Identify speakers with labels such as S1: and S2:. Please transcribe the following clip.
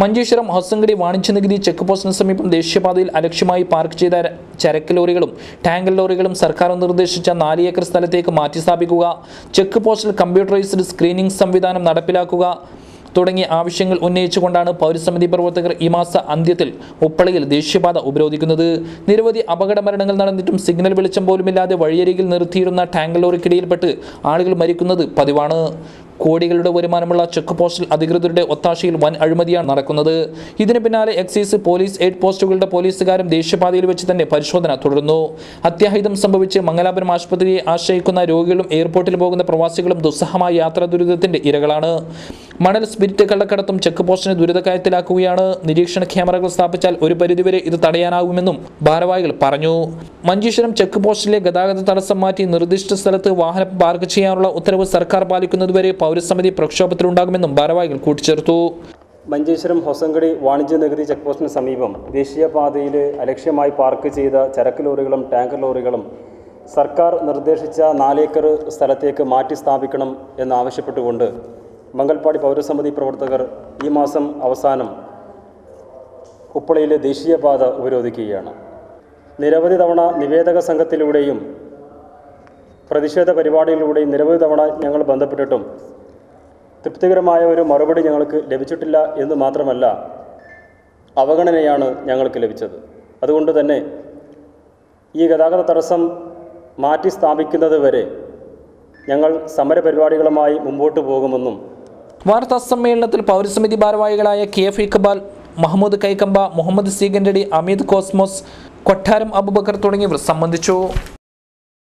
S1: മഞ്ചേശ്വരം ഹൊസങ്കടി വാണിജ്യ നികുതി ചെക്ക് പോസ്റ്റിന് സമീപം ദേശീയപാതയിൽ അലക്ഷ്യമായി പാർക്ക് ചെയ്ത ചരക്ക് ലോറികളും ടാങ്കർ ലോറികളും സർക്കാർ നിർദ്ദേശിച്ച 4 ഏക്കർ സ്ഥലത്തേക്ക് മാറ്റിസ്ഥാപിക്കുക, ചെക്ക് പോസ്റ്റിൽ കമ്പ്യൂട്ടറൈസ്ഡ് സ്ക്രീനിംഗ് സംവിധാനം നടപ്പിലാക്കുക തുടങ്ങിയ ആവശ്യങ്ങൾ ഉന്നയിച്ചുകൊണ്ടാണ് പൗരസമിതി പ്രവർത്തകർ ഈ മാസ അന്ത്യത്തിൽ ഉപ്പളയിൽ ദേശീയപാത ഉപരോധിക്കുന്നത്. നിരവധി അപകട മരണങ്ങൾ നടന്നിട്ടും സിഗ്നൽ വെളിച്ചം പോലുമില്ലാതെ വഴിയരികിൽ നിർത്തിയിരുന്ന ടാങ്കർ ലോറിക്കിടയിൽപ്പെട്ട് ആളുകൾ മരിക്കുന്നത് പതിവാണ്. കോടികളുടെ വരുമാനമുള്ള ചെക്ക് പോസ്റ്റിൽ അധികൃതരുടെ ഒത്താശയിൽ വൻ അഴിമതിയാണ് നടക്കുന്നത്. ഇതിന് പിന്നാലെ എക്സൈസ്, പോലീസ്, എയ്ഡ് പോസ്റ്റുകളുടെ പോലീസുകാരും ദേശീയപാതയിൽ വെച്ച് തന്നെ പരിശോധന തുടരുന്നു. അത്യാഹിതം സംഭവിച്ച് മംഗലാപുരം ആശുപത്രിയെ ആശ്രയിക്കുന്ന രോഗികളും എയർപോർട്ടിൽ പോകുന്ന പ്രവാസികളും ദുസ്സഹമായ യാത്രാ ദുരിതത്തിന്റെ ഇരകളാണ്. മണൽ, സ്പിരിറ്റ് കള്ളക്കടത്തും ചെക്ക് പോസ്റ്റിനെ ദുരിതക്കയത്തിലാക്കുകയാണ്. നിരീക്ഷണ ക്യാമറകൾ സ്ഥാപിച്ചാൽ ഒരു പരിധിവരെ ഇത് തടയാനാകുമെന്നും ഭാരവാഹികൾ പറഞ്ഞു. മഞ്ചേശ്വരം ചെക്ക് പോസ്റ്റിലെ ഗതാഗത തടസ്സം മാറ്റി നിർദ്ദിഷ്ട സ്ഥലത്ത് വാഹനം പാർക്ക് ചെയ്യാനുള്ള ഉത്തരവ് സർക്കാർ പാലിക്കുന്നതുവരെ പൗരസമിതി പ്രക്ഷോഭത്തിലുണ്ടാകുമെന്നും ഭാരവാഹികൾ കൂട്ടിച്ചേർത്തു.
S2: മഞ്ചേശ്വരം ഹൊസങ്കടി വാണിജ്യ നികുതി ചെക്ക് പോസ്റ്റിന് സമീപം ദേശീയപാതയിൽ അലക്ഷ്യമായി പാർക്ക് ചെയ്ത ചരക്ക് ലോറികളും ടാങ്കർ ലോറികളും സർക്കാർ നിർദ്ദേശിച്ച 4 ഏക്കർ സ്ഥലത്തേക്ക് മാറ്റി സ്ഥാപിക്കണം എന്നാവശ്യപ്പെട്ടുകൊണ്ട് മംഗൽപാടി പൗരസമിതി പ്രവർത്തകർ ഈ മാസം അവസാനം ഉപ്പളയിലെ ദേശീയപാത ഉപരോധിക്കുകയാണ്. നിരവധി തവണ നിവേദക സംഘത്തിലൂടെയും പ്രതിഷേധ പരിപാടികളിലൂടെയും നിരവധി തവണ ഞങ്ങൾ ബന്ധപ്പെട്ടിട്ടും തൃപ്തികരമായ ഒരു മറുപടി ഞങ്ങൾക്ക് ലഭിച്ചിട്ടില്ല എന്ന് മാത്രമല്ല, അവഗണനയാണ് ഞങ്ങൾക്ക് ലഭിച്ചത്. അതുകൊണ്ട് തന്നെ ഈ ഗതാഗത തടസ്സം മാറ്റി സ്ഥാപിക്കുന്നത് വരെ ഞങ്ങൾ സമരപരിപാടികളുമായി മുമ്പോട്ട് പോകുമെന്നും
S1: വാർത്താ സമ്മേളനത്തിൽ പൗരസമിതി ഭാരവാഹികളായ KF ഇക്ബാൽ, മഹമ്മൂദ് കൈക്കമ്പ, മുഹമ്മദ് സീഗൻഡടി, അമീദ് കോസ്മോസ്, കൊട്ടാരം അബൂബക്കർ തുടങ്ങിയവർ സംബന്ധിച്ചു.